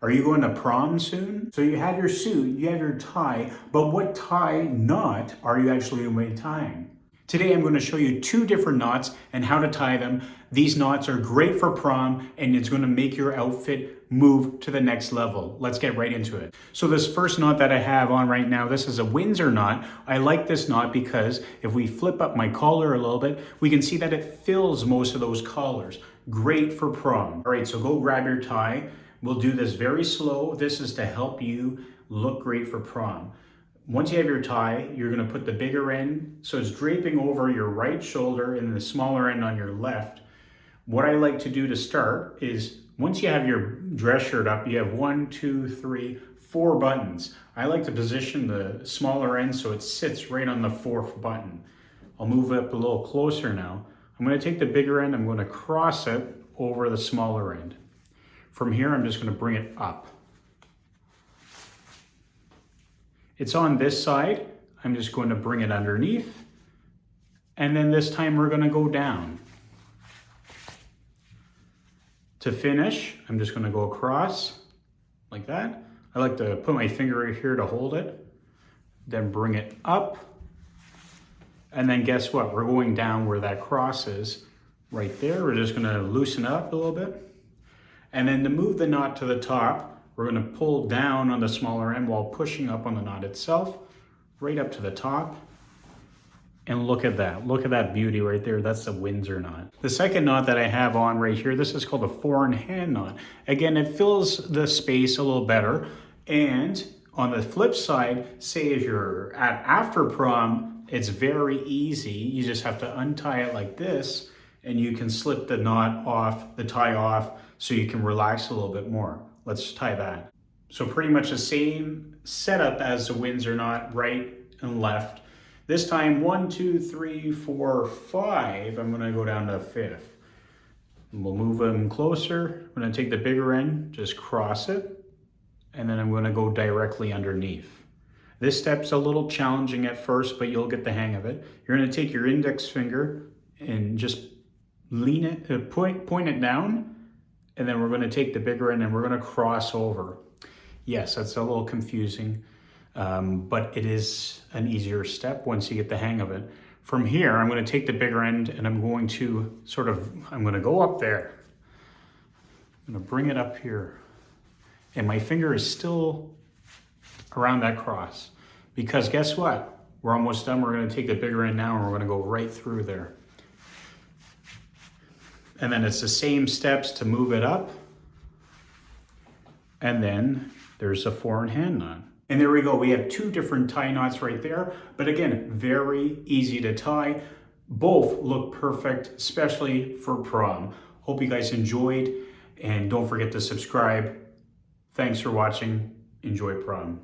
Are you going to prom soon? So you have your suit, you have your tie, but what tie knot are you actually going to be tying? Today I'm going to show you two different knots and how to tie them. These knots are great for prom and it's going to make your outfit move to the next level. Let's get right into it. So this first knot that I have on right now, this is a Windsor knot. I like this knot because if we flip up my collar a little bit, we can see that it fills most of those collars. Great for prom. All right, so go grab your tie. We'll do this very slow. This is to help you look great for prom. Once you have your tie, you're going to put the bigger end, so it's draping over your right shoulder and the smaller end on your left. What I like to do to start is, once you have your dress shirt up, you have 1, 2, 3, 4 buttons. I like to position the smaller end so it sits right on the 4th button. I'll move it up a little closer now. I'm going to take the bigger end, I'm going to cross it over the smaller end. From here, I'm just going to bring it up. It's on this side. I'm just going to bring it underneath. And then this time we're going to go down. To finish, I'm just going to go across like that. I like to put my finger right here to hold it. Then bring it up. And then guess what? We're going down where that cross is. Right there. We're just going to loosen it up a little bit. And then to move the knot to the top, we're going to pull down on the smaller end while pushing up on the knot itself, right up to the top. And look at that. Look at that beauty right there. That's the Windsor knot. The second knot that I have on right here, this is called a 4-in-hand knot. Again, it fills the space a little better. And on the flip side, say if you're after prom, it's very easy. You just have to untie it like this, and you can slip the knot off, the tie off, so you can relax a little bit more. Let's tie that. So pretty much the same setup as the Windsor knot, right and left. This time 1, 2, 3, 4, 5. I'm gonna go down to the 5th. And we'll move them closer. I'm gonna take the bigger end, just cross it, and then I'm gonna go directly underneath. This step's a little challenging at first, but you'll get the hang of it. You're gonna take your index finger and just lean it, point it down, and then we're going to take the bigger end and we're going to cross over. Yes, that's a little confusing, but it is an easier step once you get the hang of it. From here, I'm going to take the bigger end and I'm going to I'm going to go up there. I'm going to bring it up here. And my finger is still around that cross. Because guess what? We're almost done. We're going to take the bigger end now and we're going to go right through there. And then it's the same steps to move it up. And then there's a 4-in-hand knot. And there we go. We have two different tie knots right there. But again, very easy to tie. Both look perfect, especially for prom. Hope you guys enjoyed. And don't forget to subscribe. Thanks for watching. Enjoy prom.